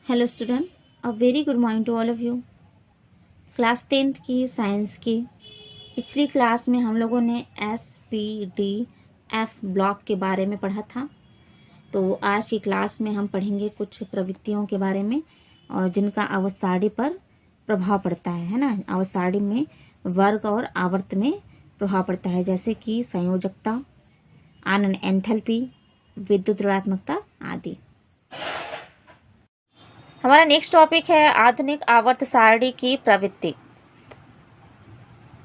Hello student, a very good morning to all of you. Class 10th की science की पिछली class में हम लोगों ने SPDF ब्लॉक के बारे में पढ़ा था। तो आज की क्लास में हम पढ़ेंगे कुछ प्रवृत्तियों के बारे में और जिनका आवर्त सारणी पर प्रभाव पड़ता है ना। आवर्त सारणी में वर्ग और आवर्त में प्रभाव पड़ता है, जैसे कि संयोजकता, आनन एंथैल्पी, विद्युत ऋणात्मकता आदि। हमारा नेक्स्ट टॉपिक है आधुनिक आवर्त सारणी की प्रवृत्ति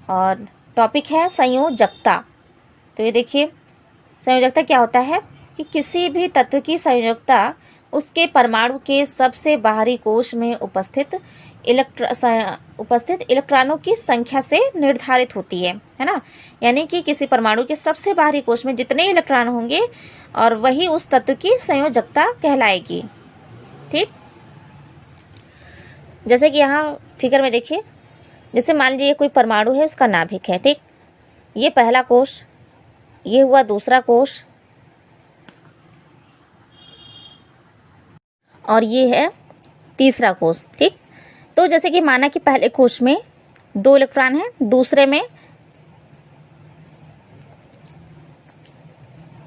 और टॉपिक है संयोजकता। तो ये देखिए, संयोजकता क्या होता है कि किसी भी तत्व की संयोजकता उसके परमाणु के सबसे बाहरी कोश में उपस्थित इलेक्ट्रॉनों की संख्या से निर्धारित होती है ना। यानी कि किसी परमाणु के सबसे बाहरी कोश में जितने इलेक्ट्रॉन होंगे और वही उस तत्व की संयोजकता कहलाएगी। ठीक, जैसे कि यहाँ फिगर में देखिए, जैसे मान लीजिए कोई परमाणु है, उसका नाभिक है। ठीक, ये पहला कोश, ये हुआ दूसरा कोश और ये है तीसरा कोश। ठीक, तो जैसे कि माना कि पहले कोश में 2 इलेक्ट्रॉन है, दूसरे में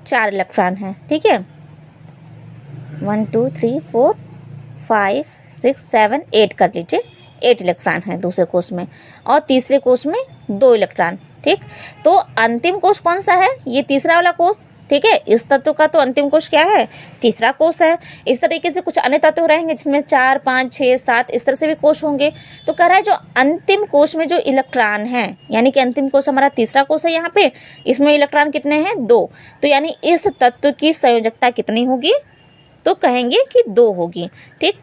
4 इलेक्ट्रॉन है। ठीक है, 1 2 3 4 5 6 7 8 कर लीजिए, 8 इलेक्ट्रॉन है दूसरे कोश में और तीसरे कोश में 2 इलेक्ट्रॉन। ठीक, तो अंतिम कोश कौन सा है? ये तीसरा वाला कोश। ठीक है, इस तत्व का तो अंतिम कोश क्या है? तीसरा कोश है। इस तरीके से कुछ अन्य तत्व रहेंगे जिसमें 4 5 6 7 इस तरह से भी कोश होंगे। तो कह रहा है जो अंतिम कोश में जो इलेक्ट्रॉन है, यानी कि अंतिम कोश हमारा तीसरा कोश है, यहाँ पे इसमें इलेक्ट्रॉन कितने हैं? 2। तो यानी इस तत्व की संयोजकता कितनी होगी? तो कहेंगे कि 2 होगी। ठीक,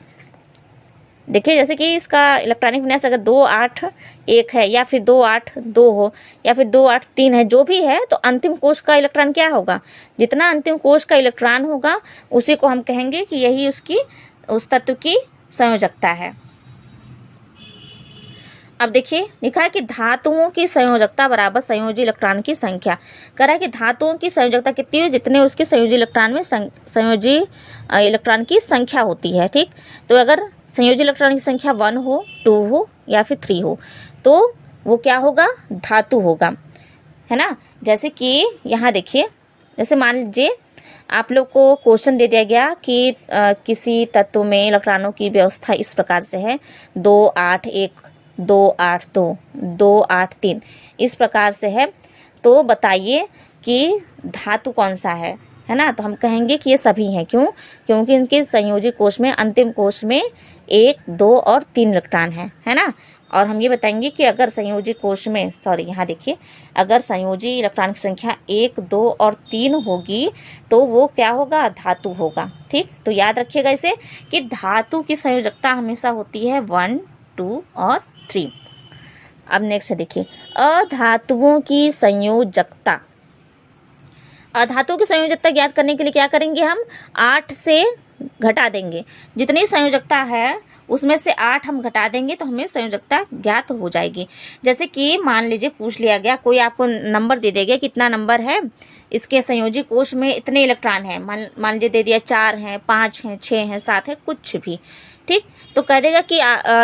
देखिए जैसे कि इसका इलेक्ट्रॉनिक विन्यास अगर 2 8 1 है या फिर 2 8 2 हो या फिर 2 8 3 है, जो भी है, तो अंतिम कोश का इलेक्ट्रॉन क्या होगा? जितना अंतिम कोश का इलेक्ट्रॉन होगा उसी को हम कहेंगे कि यही उस तत्व की संयोजकता है। अब देखिए लिखा है कि धातुओं की संयोजकता बराबर संयोजी इलेक्ट्रॉन की संख्या। कह रहा है कि धातुओं की संयोजकता कितनी है? जितने उसके संयोजी इलेक्ट्रॉन में संयोजी इलेक्ट्रॉन की संख्या होती है। ठीक, तो अगर संयोजी इलेक्ट्रॉन की संख्या 1 हो, 2 हो या फिर 3 हो तो वो क्या होगा? धातु होगा, है ना। जैसे कि यहाँ देखिए, जैसे मान लीजिए आप लोग को क्वेश्चन दे दिया गया कि किसी तत्व में इलेक्ट्रॉनों की व्यवस्था इस प्रकार से है, 2 8 1 2 8 2 2 8 3 इस प्रकार से है। तो बताइए कि धातु कौन सा है ना। तो हम कहेंगे कि ये सभी हैं। क्यों? क्योंकि इनके संयोजी कोश में, अंतिम कोश में 1 2 और 3 इलेक्ट्रॉन है ना। और हम ये बताएंगे कि अगर संयोजी कोश में, सॉरी यहाँ देखिए, अगर संयोजी इलेक्ट्रॉन की संख्या 1 2 और 3 होगी तो वो क्या होगा? धातु होगा। ठीक, तो याद रखिएगा इसे कि धातु की संयोजकता हमेशा होती है 1 2 और 3। अब नेक्स्ट देखिए, अधातुओं की संयोजकता। अधातुओं की संयोजकता ज्ञात करने के लिए क्या करेंगे? हम 8 से घटा देंगे। जितनी संयोजकता है उसमें से 8 हम घटा देंगे तो हमें संयोजकता ज्ञात हो जाएगी। जैसे कि मान लीजिए पूछ लिया गया, कोई आपको नंबर दे देगा, कितना नंबर है इसके संयोजी कोश में, इतने इलेक्ट्रॉन है, मान लीजिए दे दिया 4 हैं 5 हैं 6 हैं 7 है, कुछ भी। ठीक, तो कह देगा कि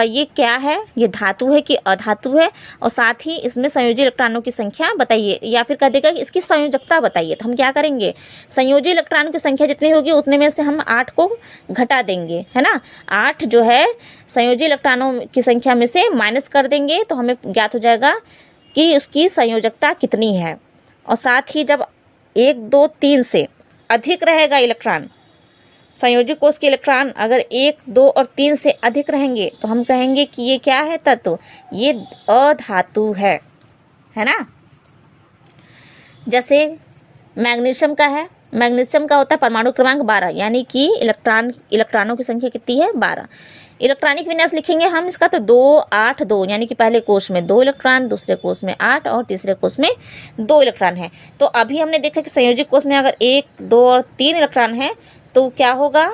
ये क्या है? ये धातु है कि अधातु है, और साथ ही इसमें संयोजी इलेक्ट्रॉनों की संख्या बताइए, या फिर कह देगा कि इसकी संयोजकता बताइए। तो हम क्या करेंगे? संयोजी इलेक्ट्रॉनों की संख्या जितनी होगी उतने में से हम 8 को घटा देंगे, है ना। 8 जो है संयोजी इलेक्ट्रॉनों की संख्या में से माइनस कर देंगे तो हमें ज्ञात हो जाएगा कि उसकी संयोजकता कितनी है। और साथ ही जब 1 2 3 से अधिक रहेगा इलेक्ट्रॉन, संयोजी कोश के इलेक्ट्रॉन अगर 1 2 और 3 से अधिक रहेंगे तो हम कहेंगे कि ये क्या है? तत्व, ये अधातु है ना। जैसे मैग्नीशियम का है, मैग्नीशियम का होता है परमाणु क्रमांक 12, यानी कि इलेक्ट्रॉनों की संख्या कितनी है? 12। इलेक्ट्रॉनिक विन्यास लिखेंगे हम इसका तो 2 8 2, यानी कि पहले कोश में 2 इलेक्ट्रॉन, दूसरे कोश में 8 और तीसरे कोश में 2 इलेक्ट्रॉन है। तो अभी हमने देखा कि संयोजी कोश में अगर 1 2 और 3 इलेक्ट्रॉन है तो क्या होगा?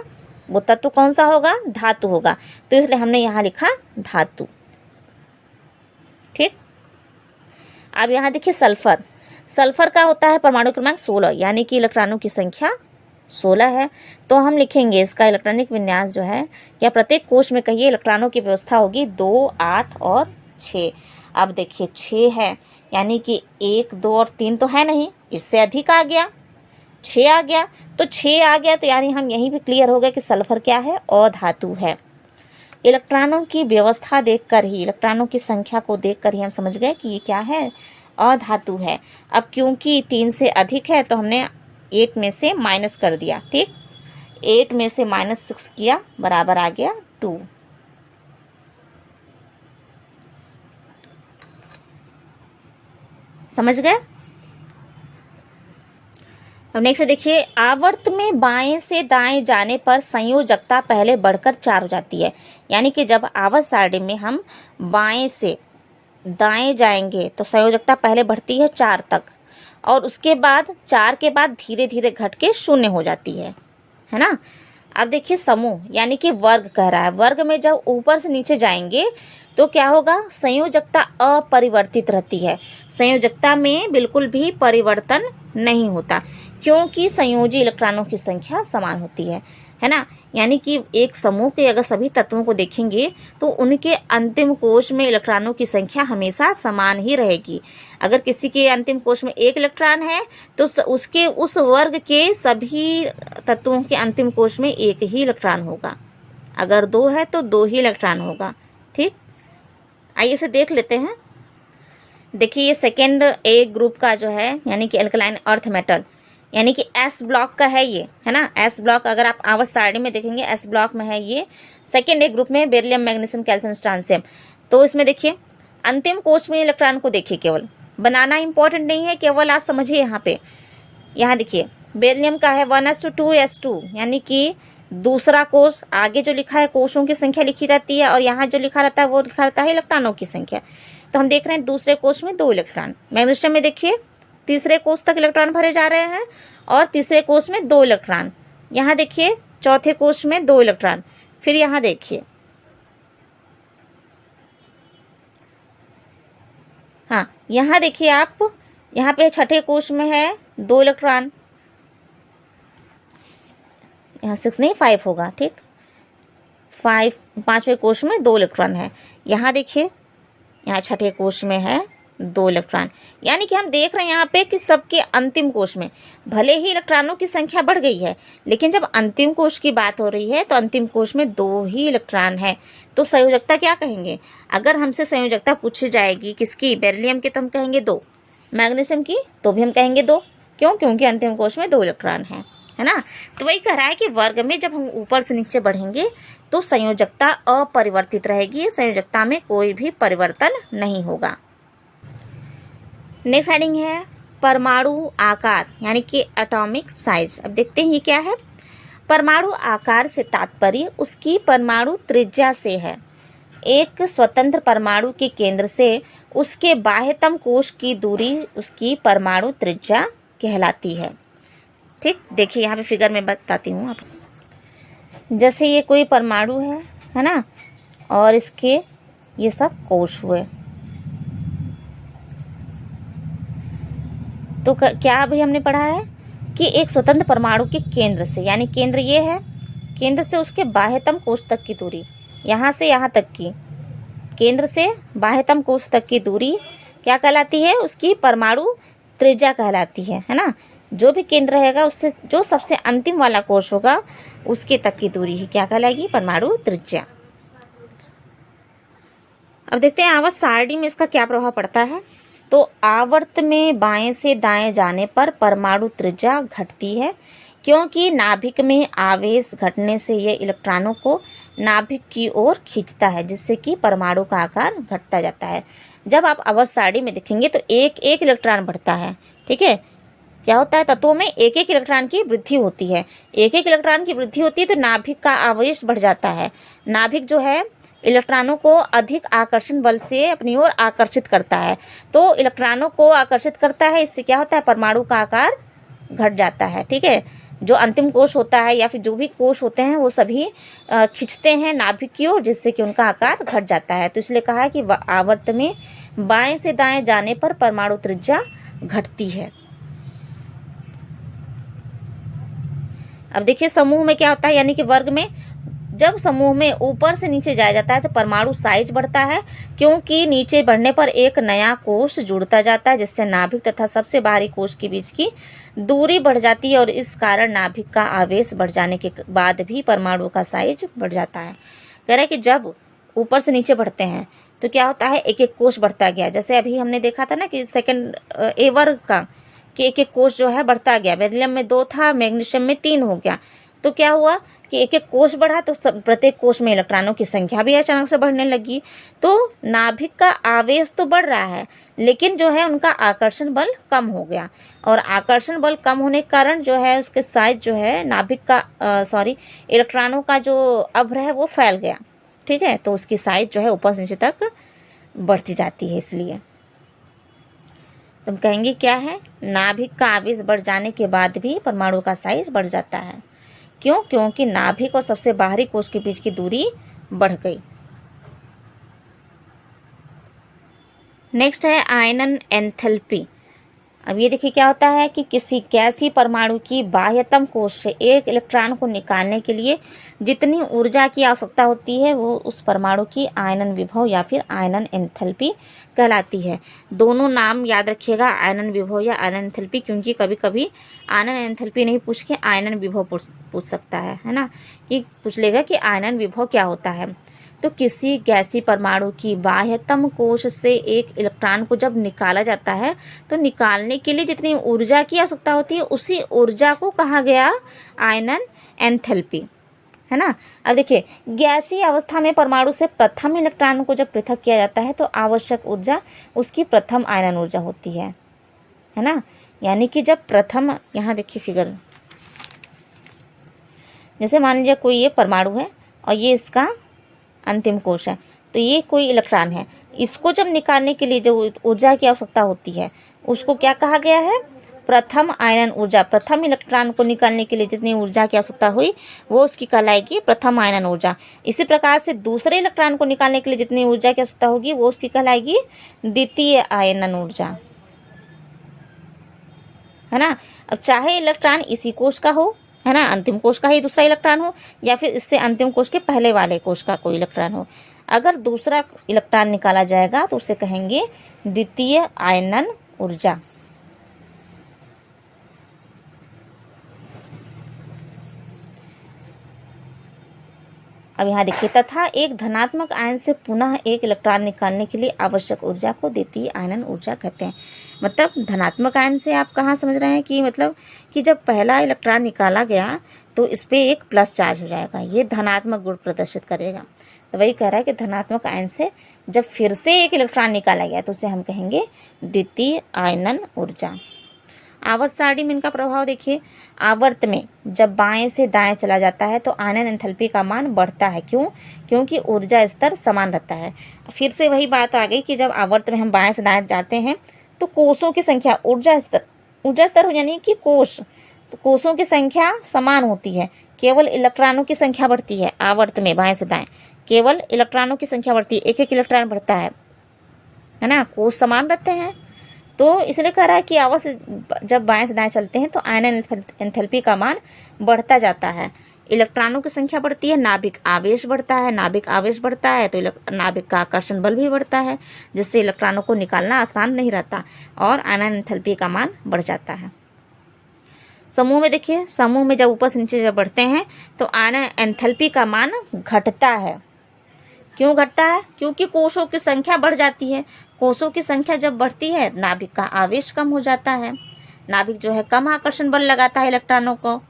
वो तत्व कौन सा होगा? धातु होगा। तो इसलिए हमने यहाँ लिखा धातु। ठीक, अब यहाँ देखिए सल्फर। सल्फर का होता है परमाणु क्रमांक 16, यानी कि इलेक्ट्रॉनों की संख्या 16 है। तो हम लिखेंगे इसका इलेक्ट्रॉनिक विन्यास जो है, या प्रत्येक कोश में कहिए इलेक्ट्रॉनों की व्यवस्था होगी 2, 8 और 6। अब देखिए 6 है, यानी कि 1, 2 और 3 तो है नहीं, इससे अधिक आ गया, 6 आ गया। तो 6 आ गया तो यानी हम यहीं पे क्लियर हो गया कि सल्फर क्या है, अधातु है। इलेक्ट्रॉनों की व्यवस्था देखकर ही, इलेक्ट्रॉनों की संख्या को देखकर ही हम समझ गए कि ये क्या है, अधातु है। अब क्योंकि 3 से अधिक है तो हमने 8 में से माइनस कर दिया, ठीक, 8 में से -6 किया, बराबर आ गया 2। समझ गए। अब नेक्स्ट देखिए, आवर्त में बाएं से दाएं जाने पर संयोजकता पहले बढ़कर 4 हो जाती है। यानी कि जब आवर्त सारणी में हम बाएं से दाएं जाएंगे तो संयोजकता पहले बढ़ती है 4 तक, और उसके बाद 4 के बाद धीरे धीरे घट के 0 हो जाती है ना। अब देखिए समूह यानी कि वर्ग कह रहा है, वर्ग में जब ऊपर से नीचे जाएंगे तो क्या होगा, संयोजकता अपरिवर्तित रहती है। संयोजकता में बिल्कुल भी परिवर्तन नहीं होता, क्योंकि संयोजी इलेक्ट्रॉनों की संख्या समान होती है ना। यानी कि एक समूह के अगर सभी तत्वों को देखेंगे तो उनके अंतिम कोश में इलेक्ट्रॉनों की संख्या हमेशा समान ही रहेगी। अगर किसी के अंतिम कोश में 1 इलेक्ट्रॉन है तो उसके उस वर्ग के सभी तत्वों के अंतिम कोश में 1 ही इलेक्ट्रॉन होगा। अगर 2 है तो 2 ही इलेक्ट्रॉन होगा, ठीक। आइए इसे देख लेते हैं। देखिए ये सेकेंड ए ग्रुप का जो है, यानी कि अल्कलाइन अर्थ मेटल, यानी कि एस ब्लॉक का है ये, है ना। एस ब्लॉक अगर आप आवर्त सारणी में देखेंगे एस ब्लॉक में है ये। सेकेंड ए ग्रुप में बेरिलियम, मैग्नीशियम, कैल्शियम, स्ट्रांसियम। तो इसमें देखिए अंतिम कोश में इलेक्ट्रॉन को देखिए, केवल बनाना इंपॉर्टेंट नहीं है, केवल आप समझिए। यहाँ देखिए बेरिलियम का है 1s2 यानी कि दूसरा कोश, आगे जो लिखा है कोशों की संख्या लिखी रहती है, और यहाँ जो लिखा रहता है वो लिखा रहता है इलेक्ट्रॉनों की संख्या। तो हम देख रहे हैं दूसरे कोश में 2 इलेक्ट्रॉन। मैग्नीशियम में देखिए तीसरे कोश तक इलेक्ट्रॉन भरे जा रहे हैं, और तीसरे कोश में 2 इलेक्ट्रॉन। यहाँ देखिए चौथे कोश में 2 इलेक्ट्रॉन। फिर यहाँ देखिए, हाँ यहाँ देखिए आप, यहाँ पे छठे कोश में है 2 इलेक्ट्रॉन, यहाँ 6 नहीं 5 होगा, ठीक। 5वें कोश में 2 इलेक्ट्रॉन है। यहाँ देखिए यहाँ छठे कोश में है 2 इलेक्ट्रॉन। यानी कि हम देख रहे हैं यहाँ पे कि सबके अंतिम कोश में भले ही इलेक्ट्रॉनों की संख्या बढ़ गई है, लेकिन जब अंतिम कोश की बात हो रही है तो अंतिम कोश में 2 ही इलेक्ट्रॉन है। तो संयोजकता क्या कहेंगे, अगर हमसे संयोजकता पूछी जाएगी किसकी, बेरिलियम की, तो हम कहेंगे 2। मैग्नीशियम की तो भी हम कहेंगे 2। क्यों, क्योंकि अंतिम कोश में 2 इलेक्ट्रॉन है ना। तो वही कह रहा है कि वर्ग में जब हम ऊपर से नीचे बढ़ेंगे तो संयोजकता अपरिवर्तित रहेगी, संयोजकता में कोई भी परिवर्तन नहीं होगा। नेक्स्ट हेडिंग है परमाणु आकार, यानी कि एटॉमिक साइज। अब देखते हैं ये क्या है। परमाणु आकार से तात्पर्य उसकी परमाणु त्रिज्या से है। एक स्वतंत्र परमाणु के केंद्र से उसके बाह्यतम कोश की दूरी उसकी परमाणु त्रिज्या कहलाती है, ठीक। देखिए यहाँ पे फिगर में बताती हूँ आप। जैसे ये कोई परमाणु है ना, और इसके ये सब कोश हुए, तो क्या अभी हमने पढ़ा है कि एक स्वतंत्र परमाणु के केंद्र से, यानी केंद्र ये है, केंद्र से उसके बाह्यतम कोश तक की दूरी, यहाँ से यहाँ तक की, केंद्र से बाह्यतम कोश तक की दूरी क्या कहलाती है, उसकी परमाणु त्रिज्या कहलाती है ना। जो भी केंद्र रहेगा उससे जो सबसे अंतिम वाला कोश होगा उसके तक की दूरी ही क्या कहलाएगी, परमाणु त्रिज्या। अब देखते हैं आवर्त सारणी में इसका क्या प्रभाव पड़ता है। तो आवर्त में बाएं से दाएं जाने पर परमाणु त्रिज्या घटती है, क्योंकि नाभिक में आवेश घटने से यह इलेक्ट्रॉनों को नाभिक की ओर खींचता है, जिससे कि परमाणु का आकार घटता जाता है। जब आप आवर्त सारणी में देखेंगे तो एक एक इलेक्ट्रॉन बढ़ता है, ठीक है। क्या होता है, तत्वों में एक एक इलेक्ट्रॉन की वृद्धि होती है। एक एक इलेक्ट्रॉन की वृद्धि होती है तो नाभिक का आवेश बढ़ जाता है। नाभिक जो है इलेक्ट्रॉनों को अधिक आकर्षण बल से अपनी ओर आकर्षित करता है, तो इलेक्ट्रॉनों को आकर्षित करता है। इससे क्या होता है, परमाणु का आकार घट जाता है, ठीक है। जो अंतिम कोश होता है या फिर जो भी कोश होते हैं वो सभी खींचते हैं नाभिक की ओर, जिससे कि उनका आकार घट जाता है। तो इसलिए कहा है कि आवर्त में बाएं से दाएं जाने पर परमाणु त्रिज्या घटती है। अब देखिए समूह में क्या होता है, यानी कि वर्ग में जब समूह में ऊपर से नीचे जाया जाता है तो परमाणु साइज बढ़ता है, क्योंकि नीचे बढ़ने पर एक नया कोष जुड़ता जाता है, जिससे नाभिक तथा सबसे बाहरी कोष के बीच की दूरी बढ़ जाती है और इस कारण नाभिक का आवेश बढ़ जाने के बाद भी परमाणु का साइज बढ़ जाता है। कह रहा है कि जब ऊपर से नीचे बढ़ते हैं तो क्या होता है, एक एक कोष बढ़ता गया। जैसे अभी हमने देखा था ना कि सेकंड ए वर्ग का कि एक एक कोष जो है बढ़ता गया। बेरिलियम में 2 था, मैग्नीशियम में 3 हो गया। तो क्या हुआ कि एक एक कोष बढ़ा तो प्रत्येक कोष में इलेक्ट्रॉनों की संख्या भी अचानक से बढ़ने लगी। तो नाभिक का आवेश तो बढ़ रहा है, लेकिन जो है उनका आकर्षण बल कम हो गया, और आकर्षण बल कम होने के कारण जो है उसके साइज जो है नाभिक का इलेक्ट्रॉनों का जो अभ्र है वो फैल गया। ठीक है, तो उसकी साइज जो है ऊपर से नीचे तक बढ़ती जाती है। इसलिए तुम कहेंगे क्या है, नाभिक का आवेश बढ़ जाने के बाद भी परमाणु का साइज बढ़ जाता है। क्यों? क्योंकि नाभिक और सबसे बाहरी कोष के बीच की दूरी बढ़ गई। नेक्स्ट है आयनन एंथैल्पी। अब ये देखिए क्या होता है कि किसी गैसीय परमाणु की बाह्यतम कोष से एक इलेक्ट्रॉन को निकालने के लिए जितनी ऊर्जा की आवश्यकता होती है वो उस परमाणु की आयनन विभव या फिर आयनन एंथैल्पी कहलाती है। दोनों नाम याद रखिएगा, आयनन विभव या आयनन एंथैल्पी, क्योंकि कभी कभी आयनन एंथैल्पी नहीं पूछ के आयनन विभव पूछ सकता है ना, कि पूछ लेगा कि आयनन विभव क्या होता है। तो किसी गैसीय परमाणु की बाह्यतम कोष से एक इलेक्ट्रॉन को जब निकाला जाता है तो निकालने के लिए जितनी ऊर्जा की आवश्यकता होती है उसी ऊर्जा को कहा गया आयनन एंथैल्पी, है ना। अब देखिए गैसीय अवस्था में परमाणु से प्रथम इलेक्ट्रॉन को जब पृथक किया जाता है तो आवश्यक ऊर्जा उसकी प्रथम आयनन ऊर्जा होती है ना। यानी कि जब प्रथम, यहाँ देखिए फिगर, जैसे मान लीजिए कोई ये परमाणु है और ये इसका अंतिम कोश है, तो ये कोई इलेक्ट्रॉन है, इसको जब निकालने के लिए जो ऊर्जा की आवश्यकता होती है उसको क्या कहा गया है, प्रथम आयनन ऊर्जा। प्रथम इलेक्ट्रॉन को निकालने के लिए जितनी ऊर्जा की आवश्यकता हुई वो उसकी कहलाएगी प्रथम आयनन ऊर्जा। इसी प्रकार से दूसरे इलेक्ट्रॉन को निकालने के लिए जितनी ऊर्जा की आवश्यकता होगी वो उसकी कहलाएगी द्वितीय आयनन ऊर्जा, है ना। अब चाहे इलेक्ट्रॉन इसी कोश का हो, है ना, अंतिम कोश का ही दूसरा इलेक्ट्रॉन हो, या फिर इससे अंतिम कोश के पहले वाले कोश का कोई इलेक्ट्रॉन हो, अगर दूसरा इलेक्ट्रॉन निकाला जाएगा तो उसे कहेंगे द्वितीय आयनन ऊर्जा। अब यहाँ देखिए, तथा एक धनात्मक आयन से पुनः एक इलेक्ट्रॉन निकालने के लिए आवश्यक ऊर्जा को द्वितीय आयनन ऊर्जा कहते हैं। मतलब धनात्मक आयन से आप कहाँ समझ रहे हैं कि मतलब कि जब पहला इलेक्ट्रॉन निकाला गया तो इस पे एक प्लस चार्ज हो जाएगा, ये धनात्मक गुण प्रदर्शित करेगा। तो वही कह रहा है कि धनात्मक आयन से जब फिर से एक इलेक्ट्रॉन निकाला गया तो उसे हम कहेंगे द्वितीय आयनन ऊर्जा। आवर्त सारणी में इनका प्रभाव देखिए, आवर्त में जब बाएं से दाएं चला जाता है तो आयनन एंथैल्पी का मान बढ़ता है। क्यों? क्योंकि ऊर्जा स्तर समान रहता है। फिर से वही बात आ गई कि जब आवर्त में हम बाएं से दाएं जाते हैं तो कोषों की संख्या, ऊर्जा स्तर यानी कि कोष, तो कोषों की संख्या समान होती है, केवल इलेक्ट्रॉनों की संख्या बढ़ती है। आवर्त में बाएं से दाएं केवल इलेक्ट्रॉनों की संख्या बढ़ती है, एक एक इलेक्ट्रॉन बढ़ता है ना, कोष समान रहते हैं। तो इसलिए कह रहा है कि आवर्त से जब बाएं से दाएं चलते हैं तो आयनन एंथैल्पी का मान बढ़ता जाता है, इलेक्ट्रॉनों की संख्या बढ़ती है, नाभिक आवेश बढ़ता है, नाभिक आवेश बढ़ता है तो नाभिक का आकर्षण बल भी बढ़ता है, जिससे इलेक्ट्रॉनों को निकालना आसान नहीं रहता और आयनन एंथैल्पी का मान बढ़ जाता है। समूह में देखिए, समूह में जब ऊपर से नीचे जब बढ़ते हैं तो आयनन एंथैल्पी का मान घटता है। क्यों घटता है? क्योंकि कोषों की संख्या बढ़ जाती है। कोषों की संख्या जब बढ़ती है नाभिक का आवेश कम हो जाता है, नाभिक जो है कम आकर्षण बल लगाता है इलेक्ट्रॉनों को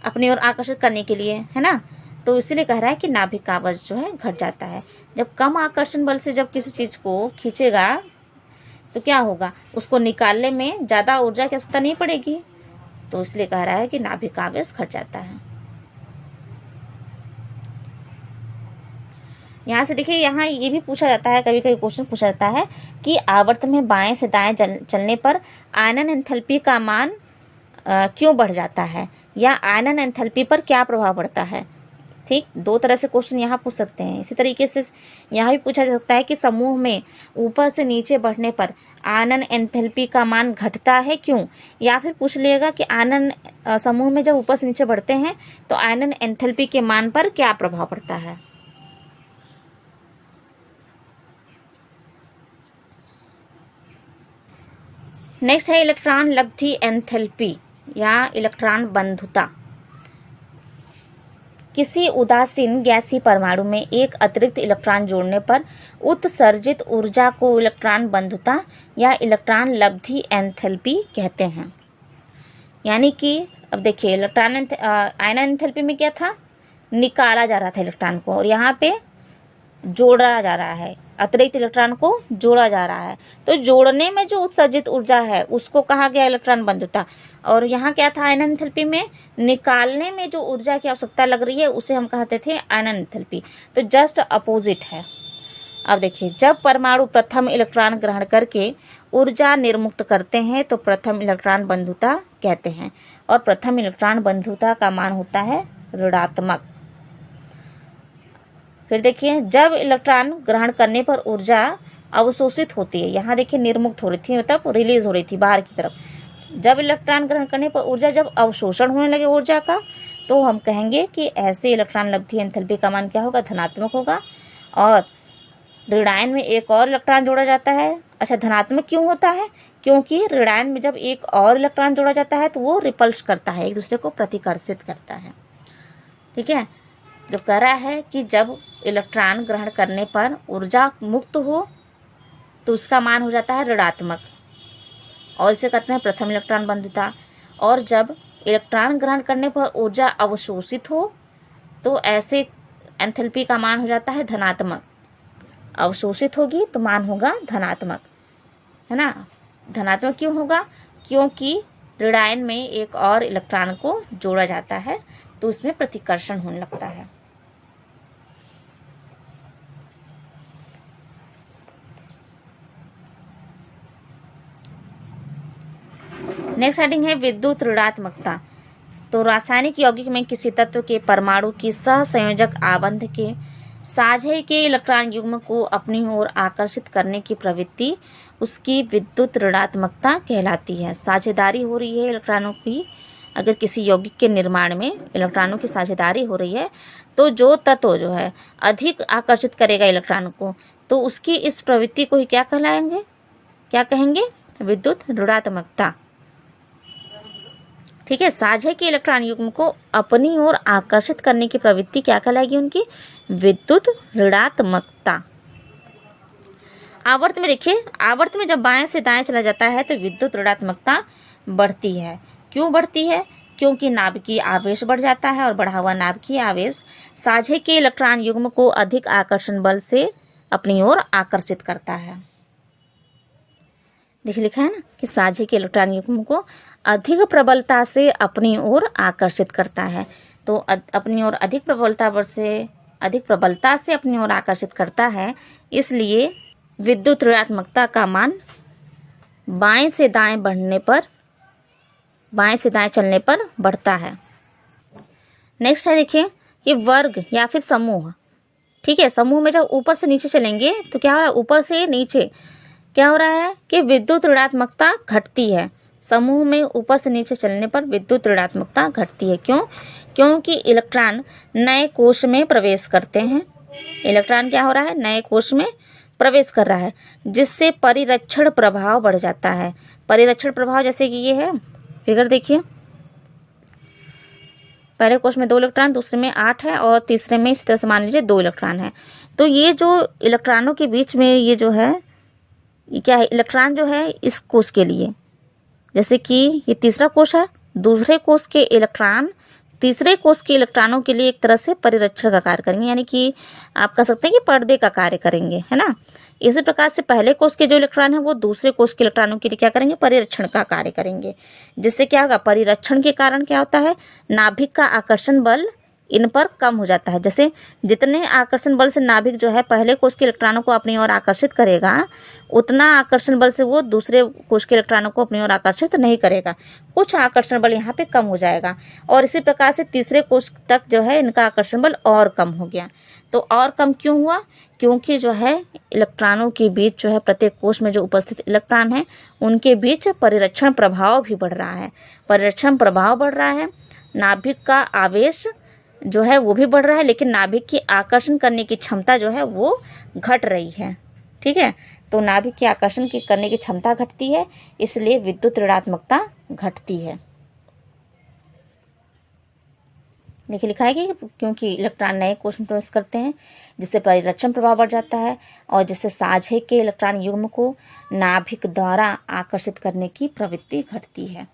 अपनी ओर आकर्षित करने के लिए, है ना। तो इसलिए कह रहा है कि नाभिक का आवेश जो है घट जाता है। जब कम आकर्षण बल से जब किसी चीज को खींचेगा तो क्या होगा, उसको निकालने में ज्यादा ऊर्जा की आवश्यकता नहीं पड़ेगी, तो इसलिए कह रहा है कि नाभिक का आवेश घट जाता है। यहाँ से देखिए, यहाँ ये भी पूछा जाता है, कभी कभी क्वेश्चन पूछा जाता है कि आवर्त में बाएं से दाएं चलने पर आयनन एंथैल्पी का मान क्यों बढ़ जाता है, या आयनन एंथैल्पी पर क्या प्रभाव पड़ता है। ठीक, दो तरह से क्वेश्चन यहाँ पूछ सकते हैं। इसी तरीके से यहाँ भी पूछा जा सकता है कि समूह में ऊपर से नीचे बढ़ने पर आनन एंथैल्पी का मान घटता है क्यों, या फिर पूछ लेगा कि आनन समूह में जब ऊपर से नीचे बढ़ते हैं तो आनन एंथैल्पी के मान पर क्या प्रभाव पड़ता है। नेक्स्ट है इलेक्ट्रॉन लब्धि एंथैल्पी या इलेक्ट्रॉन बंधुता। किसी उदासीन गैसीय परमाणु में एक अतिरिक्त इलेक्ट्रॉन जोड़ने पर उत्सर्जित ऊर्जा को इलेक्ट्रॉन बंधुता या इलेक्ट्रॉन लब्धि एंथैल्पी कहते हैं। यानी कि अब देखिए इलेक्ट्रॉन आयन एंथैल्पी में क्या था, निकाला जा रहा था इलेक्ट्रॉन को, और यहाँ पे जोड़ा जा रहा है, अतिरिक्त इलेक्ट्रॉन को जोड़ा जा रहा है। तो जोड़ने में जो उत्सर्जित ऊर्जा है उसको कहा गया इलेक्ट्रॉन बंधुता, और यहाँ क्या था आयन एंथैल्पी में निकालने में जो ऊर्जा की आवश्यकता लग रही है उसे हम कहते थे आयन एंथैल्पी। तो जस्ट अपोजिट है। अब देखिए जब परमाणु प्रथम इलेक्ट्रॉन ग्रहण करके ऊर्जा निर्मुक्त करते हैं तो प्रथम इलेक्ट्रॉन बंधुता कहते हैं, और प्रथम इलेक्ट्रॉन बंधुता का मान होता है ऋणात्मक। फिर देखिए जब इलेक्ट्रॉन ग्रहण करने पर ऊर्जा अवशोषित होती है, यहाँ देखिए निर्मुक्त हो रही थी, मतलब रिलीज हो रही थी बाहर की तरफ। जब इलेक्ट्रॉन ग्रहण करने पर ऊर्जा जब अवशोषण होने लगे ऊर्जा का, तो हम कहेंगे कि ऐसे इलेक्ट्रॉन लब्धि एंथैल्पी का मान क्या होगा, धनात्मक होगा। और ऋणायन में एक और इलेक्ट्रॉन जोड़ा जाता है। अच्छा, धनात्मक क्यों होता है, क्योंकि ऋणायन में जब एक और इलेक्ट्रॉन जोड़ा जाता है तो वो रिपल्स करता है, एक दूसरे को प्रतिकर्षित करता है। ठीक है, जो कह रहा है कि जब इलेक्ट्रॉन ग्रहण करने पर ऊर्जा मुक्त हो तो उसका मान हो जाता है ऋणात्मक, और इसे कहते हैं प्रथम इलेक्ट्रॉन बंधुता। और जब इलेक्ट्रॉन ग्रहण करने पर ऊर्जा अवशोषित हो तो ऐसे एंथैल्पी का मान हो जाता है धनात्मक। अवशोषित होगी तो मान होगा धनात्मक, है ना। धनात्मक क्यों होगा, क्योंकि ऋणायन में एक और इलेक्ट्रॉन को जोड़ा जाता है तो उसमें प्रतिकर्षण होने लगता है। नेक्स्ट हेडिंग है विद्युत ऋणात्मकता। तो रासायनिक यौगिक में किसी तत्व के परमाणु की सहसंयोजक आबंध के साझे के इलेक्ट्रॉन युग्म को अपनी ओर आकर्षित करने की प्रवृत्ति उसकी विद्युत ऋणात्मकता कहलाती है। साझेदारी हो रही है इलेक्ट्रॉनों की, अगर किसी यौगिक के निर्माण में इलेक्ट्रॉनों की साझेदारी हो रही है तो जो तत्व जो है अधिक आकर्षित करेगा इलेक्ट्रॉन को, तो उसकी इस प्रवृत्ति को ही क्या कहलाएंगे, क्या कहेंगे, विद्युत ऋणात्मकता। ठीक है, साझे के इलेक्ट्रॉन युग्म को अपनी ओर आकर्षित करने की प्रवृत्ति क्या कहलाएगी, उनकी विद्युत ऋणात्मकता। आवर्त में देखिए, आवर्त में जब बाएं से दाएं चला जाता है तो विद्युत ऋणात्मकता बढ़ती है। क्यों बढ़ती है, क्योंकि नाभिकीय आवेश बढ़ जाता है, और बढ़ा हुआ नाभिकीय आवेश साझे के इलेक्ट्रॉन युग्म को अधिक आकर्षण बल से अपनी ओर आकर्षित करता है। देखिए लिखा है ना कि साझे के इलेक्ट्रॉन युग्म को अधिक प्रबलता से अपनी ओर आकर्षित करता है। तो अपनी ओर अधिक प्रबलता से अपनी ओर आकर्षित करता है, इसलिए विद्युत ऋणात्मकता का मान बाएं से दाएं चलने पर बढ़ता है। नेक्स्ट है देखिए कि वर्ग या फिर समूह। ठीक है, समूह में जब ऊपर से नीचे चलेंगे तो क्या हो रहा है, ऊपर से नीचे क्या हो रहा है कि विद्युत ऋणात्मकता घटती है। समूह में ऊपर से नीचे चलने पर विद्युत ऋणात्मकता घटती है। क्यों, क्योंकि इलेक्ट्रॉन नए कोश में प्रवेश करते हैं। इलेक्ट्रॉन क्या हो रहा है, नए कोश में प्रवेश कर रहा है, जिससे परिरक्षण प्रभाव बढ़ जाता है। परिरक्षण प्रभाव जैसे कि ये है फिगर देखिए, पहले कोश में 2 इलेक्ट्रॉन, दूसरे में 8 है, और तीसरे में इस तरह से मान लीजिए 2 इलेक्ट्रॉन है। तो ये जो इलेक्ट्रॉनों के बीच में ये जो है, ये क्या है, इलेक्ट्रॉन जो है इस कोश के लिए, जैसे कि ये तीसरा कोश है, दूसरे कोश के इलेक्ट्रॉन तीसरे कोश के इलेक्ट्रॉनों के लिए एक तरह से परिरक्षण का कार्य करेंगे, यानी कि आप कह सकते हैं कि पर्दे का कार्य करेंगे, है ना। इसी प्रकार से पहले कोश के जो इलेक्ट्रॉन है वो दूसरे कोश के इलेक्ट्रॉनों के लिए क्या करेंगे, परिरक्षण का कार्य करेंगे। जिससे क्या होगा, परिरक्षण के कारण क्या होता है, नाभिक का आकर्षण बल इन पर कम हो जाता है। जैसे जितने आकर्षण बल से नाभिक जो है पहले कोश के इलेक्ट्रॉनों को अपनी ओर आकर्षित करेगा, उतना आकर्षण बल से वो दूसरे कोश के इलेक्ट्रॉनों को अपनी ओर आकर्षित नहीं करेगा। कुछ आकर्षण बल यहाँ पे कम हो जाएगा और इसी प्रकार से तीसरे कोश तक जो है इनका आकर्षण बल और कम हो गया। तो और कम क्यों हुआ? क्योंकि जो है इलेक्ट्रॉनों के बीच जो है प्रत्येक कोश में जो उपस्थित इलेक्ट्रॉन है उनके बीच परिरक्षण प्रभाव भी बढ़ रहा है। परिरक्षण प्रभाव बढ़ रहा है, नाभिक का आवेश जो है वो भी बढ़ रहा है, लेकिन नाभिक की आकर्षण करने की क्षमता जो है वो घट रही है। ठीक है, तो नाभिक की आकर्षण की करने की क्षमता घटती है, इसलिए विद्युत ऋणात्मकता घटती है। देखिए लिखा है कि क्योंकि इलेक्ट्रॉन नए कोश में प्रवेश करते हैं जिससे परिरक्षण प्रभाव बढ़ जाता है और जिससे साझे के इलेक्ट्रॉन युग्म को नाभिक द्वारा आकर्षित करने की प्रवृत्ति घटती है।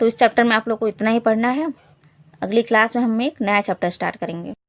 तो इस चैप्टर में आप लोग को इतना ही पढ़ना है। अगली क्लास में हम एक नया चैप्टर स्टार्ट करेंगे।